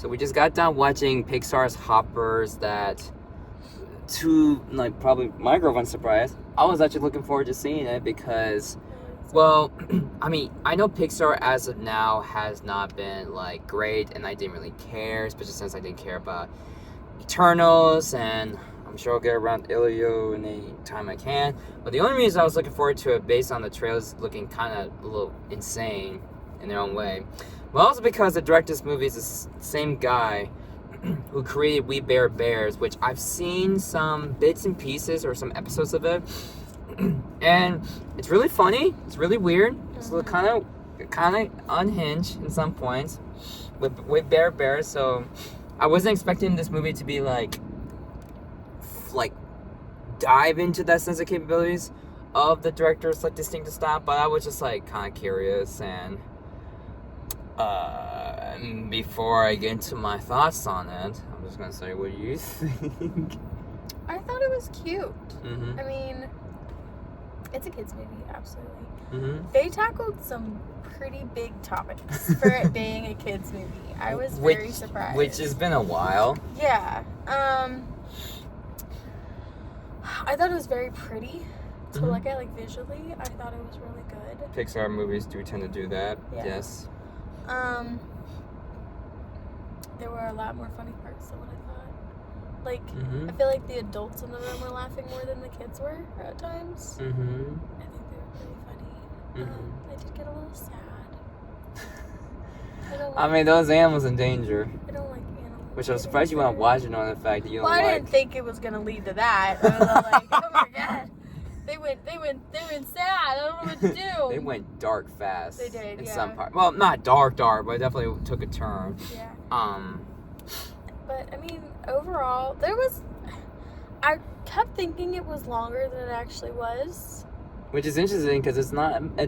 So we just got done watching Pixar's Hoppers that, to like probably my girlfriend's surprise, I was actually looking forward to seeing it because, well, I mean, I know Pixar as of now has not been like great, and I didn't really care, especially since I didn't care about Eternals, and I'm sure I'll get around Ilio any time I can. But the only reason I was looking forward to it, based on the trailers looking kind of a little insane in their own way, but also because the director of this movie is the same guy who created We Bare Bears, which I've seen some bits and pieces or some episodes of it, and it's really funny. It's really weird. It's kind of unhinged in some points with Bare Bears. So I wasn't expecting this movie to be like dive into that sense of capabilities of the director's like distinctive style, but I was just like kind of curious. And before I get into my thoughts on it, I'm just gonna say, what do you think? I thought it was cute. Mm-hmm. I mean, it's a kids movie, absolutely. Mm-hmm. They tackled some pretty big topics for it being a kids movie. I was very surprised. Which has been a while. Yeah. I thought it was very pretty to look at, like, visually. I thought it was really good. Pixar movies do tend to do that. Yeah. Yes. There were a lot more funny parts than what I thought. Like, Mm-hmm. I feel like the adults in the room were laughing more than the kids were at times. Mm-hmm. I think they were pretty funny. I did get a little sad. I mean, those animals in danger. I don't like animals. Which I was surprised you weren't watching on the fact that you don't Well, I like. didn't think it was gonna lead to that. I was all like, oh my god, they went sad. I don't know what to do. They went dark fast. They did, in yeah. some part. Well, not dark, but it definitely took a turn. Yeah. But I mean, overall, I kept thinking it was longer than it actually was. Which is interesting because it's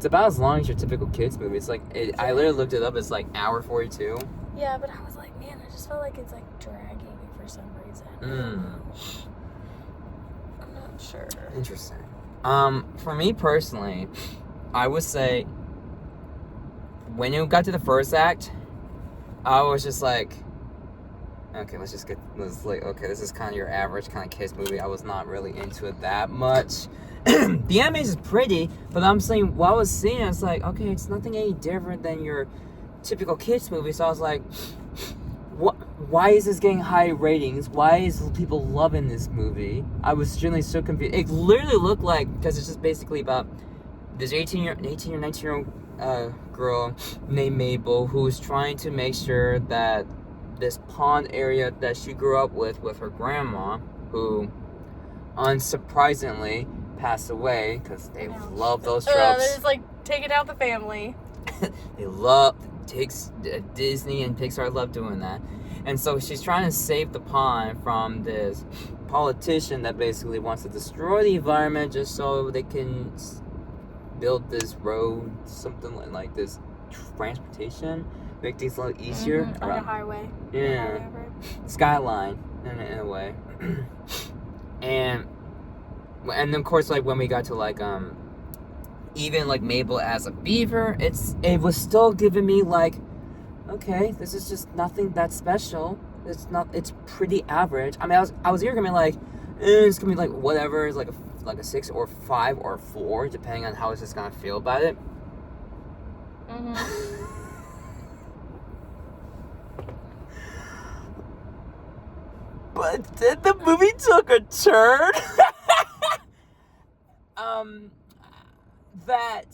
about as long as your typical kids movie. It's like I literally looked it up. It's like hour 42. Yeah, but I was like, man, I just felt like it's like dragging for some reason. I'm not sure. Interesting. For me personally, I would say when it got to the first act, I was just like, okay, this is kind of your average kind of kids movie. I was not really into it that much. The animation is pretty, but I'm saying while I was seeing it, it's like, okay, it's nothing any different than your typical kids movie. So I was like, why is this getting high ratings? Why is people loving this movie? I was generally so confused. It literally looked like, because it's just basically about this 18 or 19-year-old girl named Mabel who's trying to make sure that this pond area that she grew up with her grandma, who unsurprisingly passed away, because they love those tropes. They're just like taking out the family. Disney and Pixar love doing that. And so she's trying to save the pond from this politician that basically wants to destroy the environment just so they can build this road, something like this transportation, make things a little easier. Like a highway. Yeah. Skyline, in a way. And of course, like, when we got to, like, even, like, Mabel as a beaver, it was still giving me, like, okay, this is just nothing that special. It's pretty average. I mean, I was either gonna be like, it's gonna be like whatever, it's like a 6 or 5 or 4, depending on how it's just gonna feel about it. But then the movie took a turn. That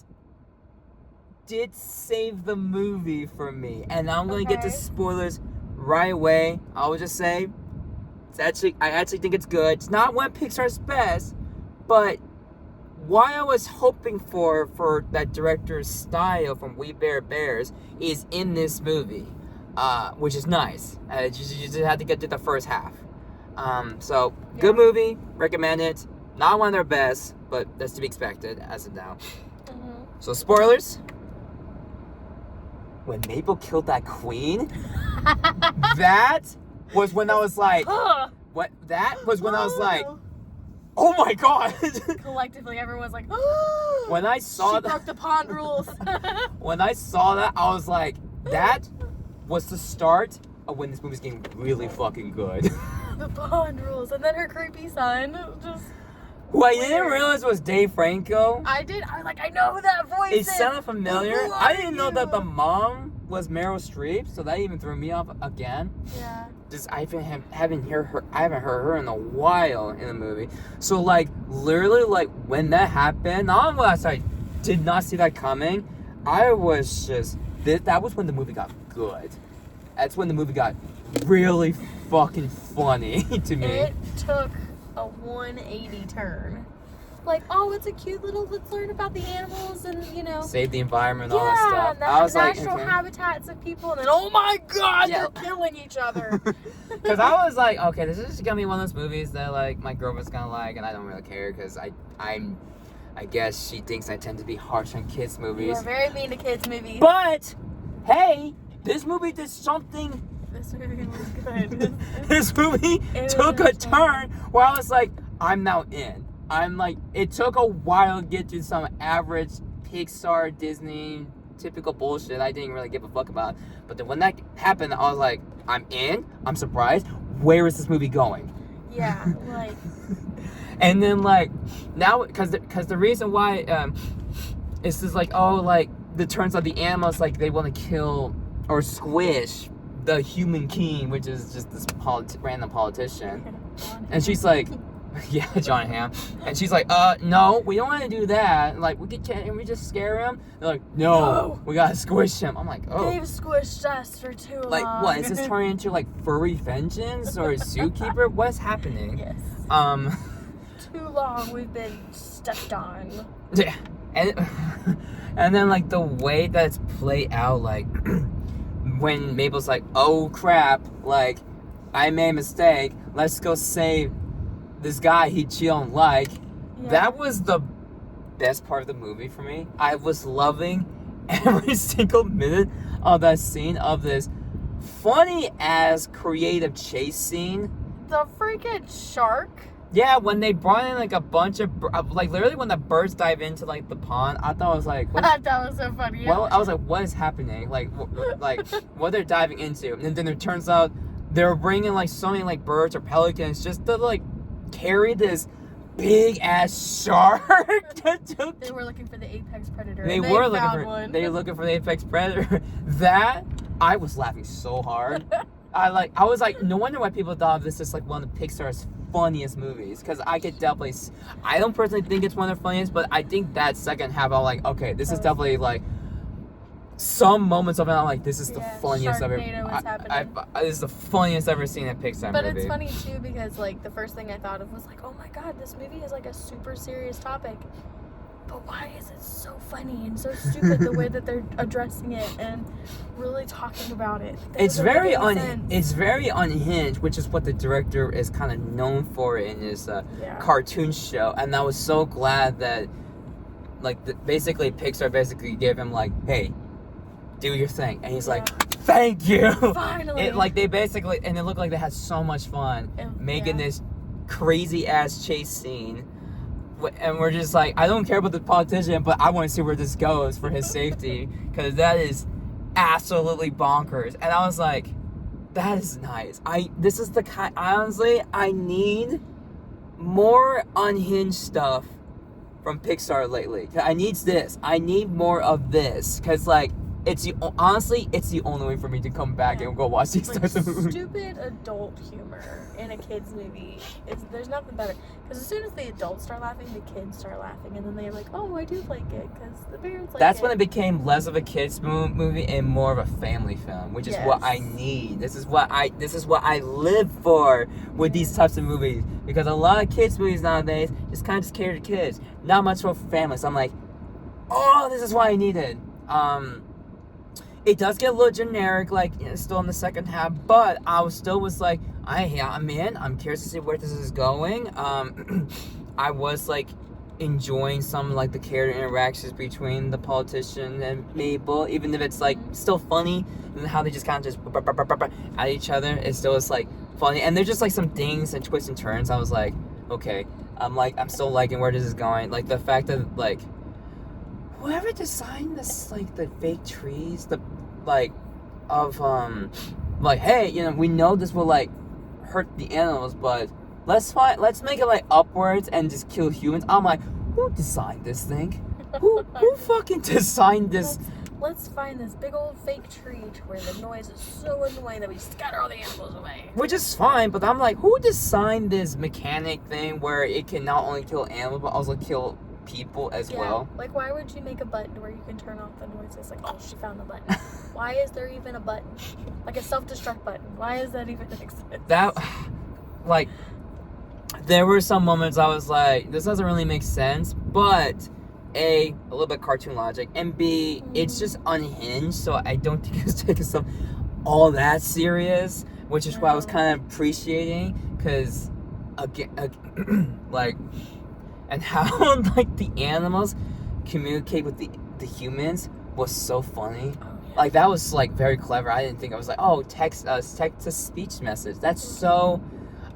did save the movie for me, and I'm gonna get to spoilers right away. I will just say, I actually think it's good. It's not one of Pixar's best, but what I was hoping for that director's style from We Bare Bears is in this movie, which is nice. You just had to get to the first half. So good movie, recommend it. Not one of their best, but that's to be expected as of now. So spoilers. When Mabel killed that queen, that was when I was like, what? That was when I was like, oh my god. Collectively, everyone's like, when I saw she broke the pond rules. When I saw that, I was like, that was the start when this movie's getting really fucking good. The Bond rules. And then her creepy son just... Who I didn't realize was Dave Franco. I did. I was like, I know who that voice It is. sounded familiar. Who I are didn't know you? that the mom was Meryl Streep, so that even threw me off again. Yeah. Just I haven't heard her in a while in the movie. So like literally like when that happened, not unless I did not see that coming, I was just that was when the movie got good. That's when the movie got really fucking funny to me. It took a 180 turn. Like, oh, it's a cute little, let's learn about the animals and, you know. Save the environment and all that stuff. I was like, natural habitats of people, and then, oh my god, Yeah. they're killing each other. Because I was like, okay, this is just gonna be one of those movies that like my girlfriend's gonna like, and I don't really care because I guess she thinks I tend to be harsh on kids movies. You're very mean to kids movies. But hey, this movie did something. This movie was good. This movie It took was a turn where I was like, I'm now in. I'm like, it took a while to get to some average Pixar, Disney, typical bullshit I didn't really give a fuck about. But then when that happened, I was like, I'm in. I'm surprised. Where is this movie going? Yeah, like. And then like now, because the reason why it's just like, oh, like it turns out the animals like they want to kill or squish the human king, which is just this random politician. And she's like, yeah, John Hamm. And she's like, no, we don't want to do that. Like, can we just scare him? They're like, no, we gotta squish him. I'm like, oh. They've squished us for too long. Like, what, is this turning into like furry vengeance or zookeeper? What's happening? Yes. Too long we've been stepped on. Yeah. And then like the way that it's played out, like when Mabel's like, oh crap, like I made a mistake, let's go save this guy she don't like. Yeah. That was the best part of the movie for me. I was loving every single minute of that scene, of this funny ass creative chase scene. The freaking shark. Yeah, when they brought in like a bunch of like literally when the birds dive into like the pond, I thought it was like, That was so funny. well, I was like, what is happening? Like, like what they're diving into, and then it turns out they're bringing like so many like birds or pelicans just to like carry this big ass shark. They were looking for the apex predator. They and were found looking for one. they were looking for the apex predator. That I was laughing so hard. I was like, no wonder why people thought this is like one of Pixar's funniest movies, because I could definitely, I don't personally think it's one of the funniest, but I think that second half I'm like, okay, this is definitely like some moments of it I'm like, this is the funniest I've ever this is the funniest I've ever seen in a Pixar but movie. It's funny too because like the first thing I thought of was like, oh my god, this movie is like a super serious topic, but why is it so funny and so stupid the way that they're addressing it and really talking about it? It's very unhinged, which is what the director is kind of known for in his cartoon show. And I was so glad that like basically Pixar basically gave him like, hey, do your thing, and he's like, thank you. Finally. It like they basically, and it looked like they had so much fun making this crazy ass chase scene. And we're just like, I don't care about the politician, but I want to see where this goes for his safety, because that is absolutely bonkers. And I was like, that is nice. This is the kind, honestly, I need more unhinged stuff from Pixar lately. I need this. I need more of this, because like, it's the only way for me to come back and go watch these types of movies. Stupid adult humor in a kids movie there's nothing better, because as soon as the adults start laughing, the kids start laughing, and then they're like, oh, I do like it because the parents like That's it. when it became less of a kids movie and more of a family film, which is what I need. This is what I live for with these types of movies, because a lot of kids movies nowadays just kind of just cater to kids, not much for families. So I'm like, oh, this is what I needed. It does get a little generic, like, you know, still in the second half, but I was like, I'm in. I'm curious to see where this is going. I was like enjoying some like the character interactions between the politician and Mabel, even if it's like still funny, and how they just kind of just at each other. It still is like funny, and there's just like some things and twists and turns. I was like, okay, I'm still liking where this is going. Like the fact that like whoever designed this, like the fake trees, the like of like, hey, you know, we know this will like hurt the animals, but let's make it like upwards and just kill humans. I'm like, who designed this thing? Who fucking designed this? Let's find this big old fake tree where the noise is so annoying that we scatter all the animals away. Which is fine, but I'm like, who designed this mechanic thing where it can not only kill animals but also kill people as well? Like, why would you make a button where you can turn off the noises? Like, oh, she found the button. Why is there even a button? Like a self-destruct button. Why is that even exist? That, like, there were some moments I was like, this doesn't really make sense, but A, a little bit cartoon logic, and B, it's just unhinged, so I don't think it's taking stuff all that serious, which is why I was kind of appreciating, because, again, like, and how, like, the animals communicate with the humans was so funny. Like, that was, like, very clever. I didn't think, I was like, oh, text-to-speech message. That's so...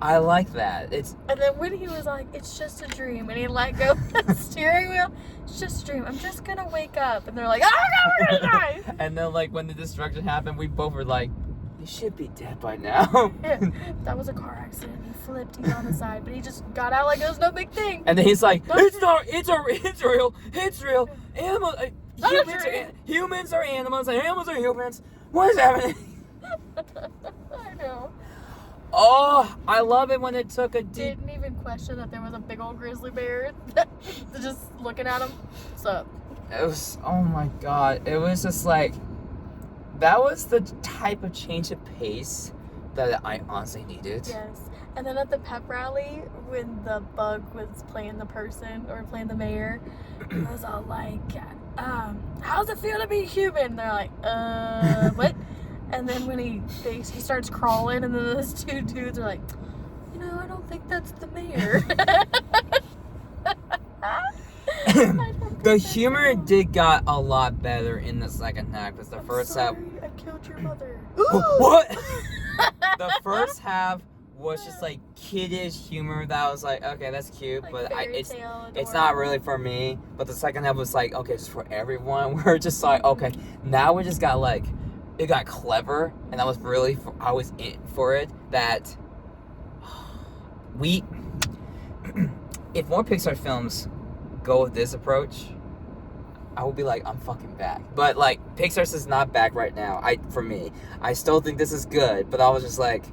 I like that. And then when he was like, it's just a dream, and he let go of the steering wheel, it's just a dream. I'm just gonna wake up. And they're like, oh my God, we're gonna die. And then, like, when the destruction happened, we both were like, you should be dead by now. Yeah, that was a car accident. He flipped, he's on the side, but he just got out like it was no big thing. And then he's like, it's real. Humans are animals, and animals are humans. What is happening? I know. Oh, I love it when it took a deep... Didn't even question that there was a big old grizzly bear just looking at him. What's up? It was, oh my God. It was just like, that was the type of change of pace that I honestly needed. Yes. And then at the pep rally, when the bug was playing the person, or playing the mayor, it was all like, how's it feel to be human? They're like, what? And then when he starts crawling, and then those two dudes are like, you know, I don't think that's the mayor. The humor did got a lot better in the second half, because the first half... I killed your mother. What? The first half was just like kiddish humor that was like, okay, that's cute, Like but it's not adorable. really for me. But the second half was like, okay, just for everyone. We're just like, okay, now we just got like... It got clever, and I was really, I was in for it, that if more Pixar films go with this approach, I will be like, I'm fucking back. But, like, Pixar's is not back right now, for me. I still think this is good, but I was just like...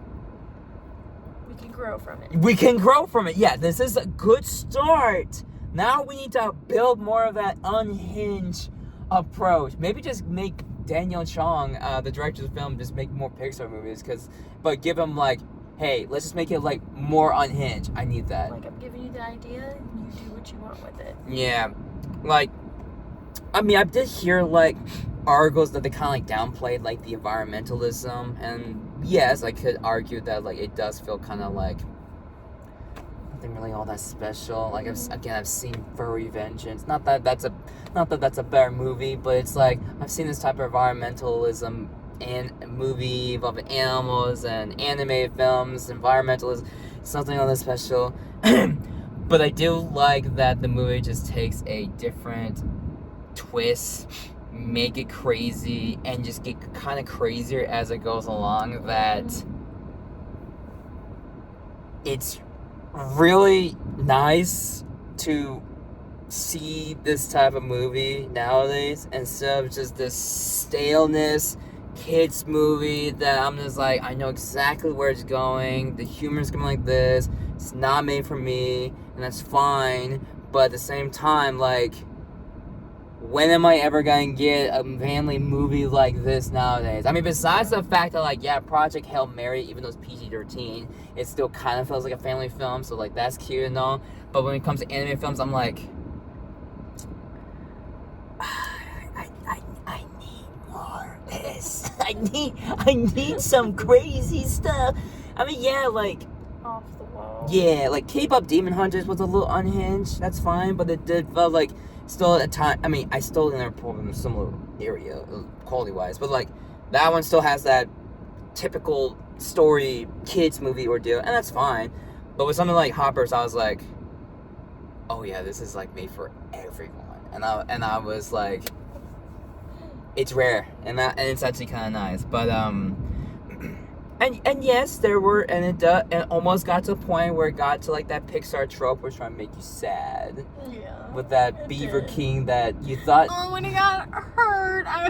We can grow from it. We can grow from it, yeah, this is a good start. Now we need to build more of that unhinged approach. Maybe just make Daniel Chong, the director of the film, just make more Pixar movies, but give him like, hey, let's just make it like more unhinged. I need that. Like, I'm giving you the idea, and you do what you want with it. Yeah, like, I mean, I did hear like articles that they kind of like downplayed like the environmentalism, and yes, I could argue that like it does feel kind of like nothing really all that special. Like, I've seen Furry Vengeance. Not that that's a better movie, but it's like I've seen this type of environmentalism in a movie involving animals and animated films. Environmentalism, something all that special. But I do like that the movie just takes a different twist, make it crazy, and just get kind of crazier as it goes along. That it's really nice to see this type of movie nowadays, instead of just this staleness kids movie that I'm just like, I know exactly where it's going, the humor's going like this, it's not made for me, and that's fine. But at the same time, like, when am I ever gonna get a family movie like this nowadays? I mean, besides the fact that, like, yeah, Project Hail Mary, even though it's PG-13, it still kind of feels like a family film, so, like, that's cute and all. But when it comes to anime films, I'm like, I need more of this. I need some crazy stuff. I mean, yeah, like, Off the wall. yeah, like, K-pop Demon Hunters was a little unhinged, that's fine, but it did feel like, still at a time, I mean, I still in a similar area, quality-wise, but, like, that one still has that typical story, kids movie ordeal, and that's fine. But with something like Hoppers, I was like, oh yeah, this is, like, made for everyone. And I was like, it's rare, and it's actually kind of nice. But, And yes, there were, and it almost got to a point where it got to like that Pixar trope, where it's trying to make you sad. Yeah. With that Beaver King that you thought. Oh, when he got hurt, I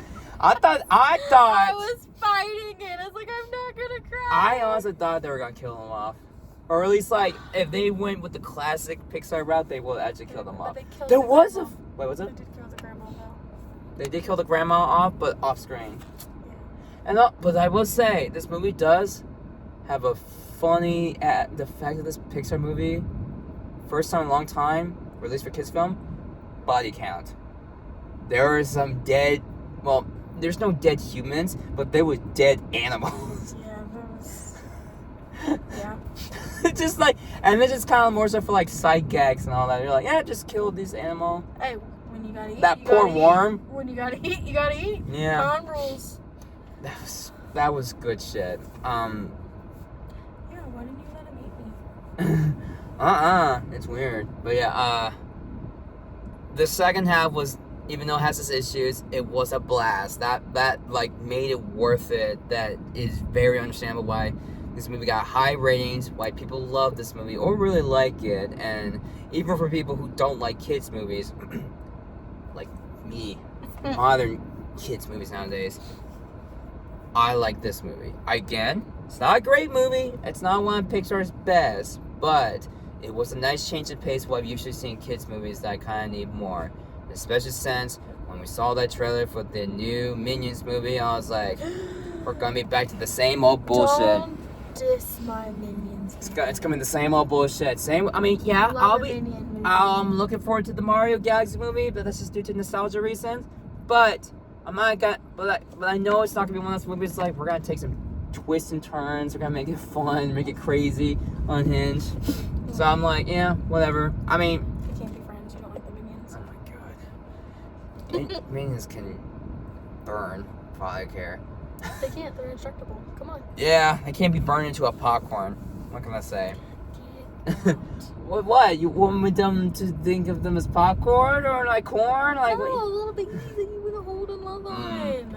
thought. I was fighting it. I was like, I'm not gonna cry. I honestly thought they were gonna kill him off, or at least like if they went with the classic Pixar route, they will actually kill them off. There was a. Wait, was it? They did kill the grandma though. They did kill the grandma off, but off screen. And but I will say, this movie does have a funny the fact that this Pixar movie, first time in a long time, released for kids film, body count. There are some dead. Well, there's no dead humans, but there were dead animals. Yeah, there was. Yeah. Just like, and it's just kind of more so for like sight gags and all that. You're like, yeah, just kill this animal. Hey, when you gotta eat, that you poor gotta worm. Eat. When you gotta eat, you gotta eat. Yeah. Con rules. That was good shit. Yeah, why didn't you let him eat me? It's weird. But yeah, the second half was, even though it has its issues, it was a blast. That like made it worth it. That is very understandable why this movie got high ratings, why people love this movie or really like it, and even for people who don't like kids movies, like me, modern kids movies nowadays, I like this movie. Again, it's not a great movie. It's not one of Pixar's best, but it was a nice change of pace what I've usually seen in kids movies that I kind of need more. Especially since when we saw that trailer for the new Minions movie, I was like, we're gonna be back to the same old bullshit. Don't diss my Minions. It's coming the same old bullshit. I'm looking forward to the Mario Galaxy movie, but that's just due to nostalgia reasons. But I'm not gonna. But I know it's not gonna be one of those movies like we're gonna take some twists and turns. We're gonna make it fun, make it crazy, unhinged. So I'm like, yeah, whatever. I mean, We can't be friends. You don't like the Minions. oh my god, Minions can burn. Probably care. They can't. They're indestructible. Come on. Yeah, they can't be burned into a popcorn. What can I say? Get out. What? You want them to think of them as popcorn or like corn? Like No, what? little babies that you would hold and love on.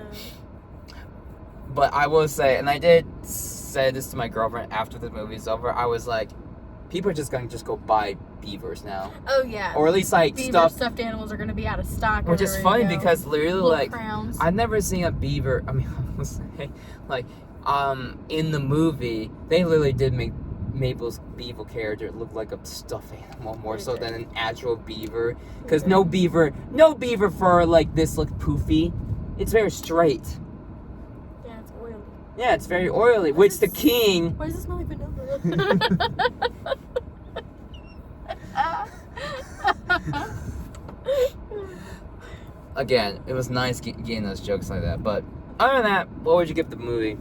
But I will say, and I did say this to my girlfriend after the movie's over, I was like, people are just going to go buy beavers now. Oh yeah. Or at least like stuffed animals are going to be out of stock. Which is funny because literally Little like crowns. I've never seen a beaver. I mean, I was saying like in the movie they literally did make Mabel's beaver character look like a stuffed animal more so than an actual beaver. Because no beaver fur like this look poofy. It's very straight. Yeah, it's oily. Yeah, it's very oily. Which the king. Why does it smell like vanilla? Again, it was nice getting those jokes like that. But other than that, what would you give the movie?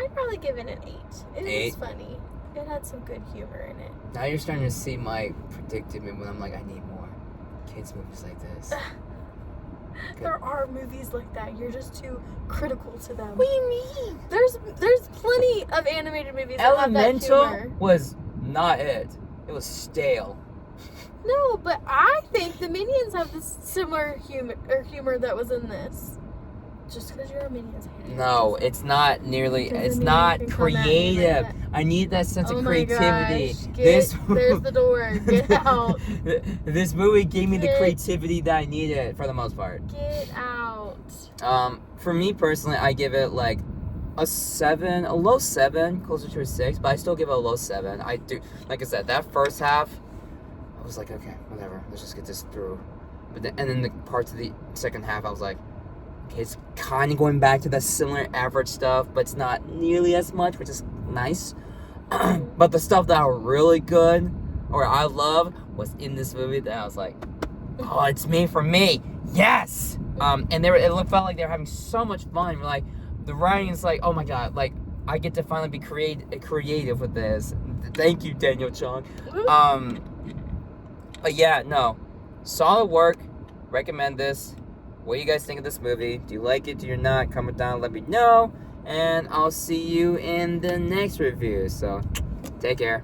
I'd probably give it an 8. It 8? was funny. It had some good humor in it. Now you're starting to see my predicament when I'm like, I need more kids movies like this. There are movies like that. You're just too critical to them. What do you mean? There's plenty of animated movies that have that Elemental humor. was not it. It was stale. No, but I think the Minions have this similar humor that was in this. Just because you're a Minions hater. No, it's not nearly. It's Doesn't mean not you can come at me like creative. that. I need that sense Oh of my creativity. gosh. There's the door. Get out. This movie gave me the Get- creativity that I needed for the most part. Get out. For me personally, I give it like a 7, a low 7, closer to a 6, but I still give it a low 7. I do, like I said, that first half, I was like, okay, whatever, let's just get this through. But then the parts of the second half, I was like, okay, it's kind of going back to that similar average stuff, but it's not nearly as much, which is nice. But the stuff that are really good, or I love, was in this movie that I was like, oh, it's made for me. Yes! And it felt like they were having so much fun. Like, the writing is like, oh my god, like, I get to finally be creative with this. Thank you, Daniel Chung. But yeah, no. Solid work. Recommend this. What do you guys think of this movie? Do you like it? Do you not? Comment down, let me know. And I'll see you in the next review. So, take care.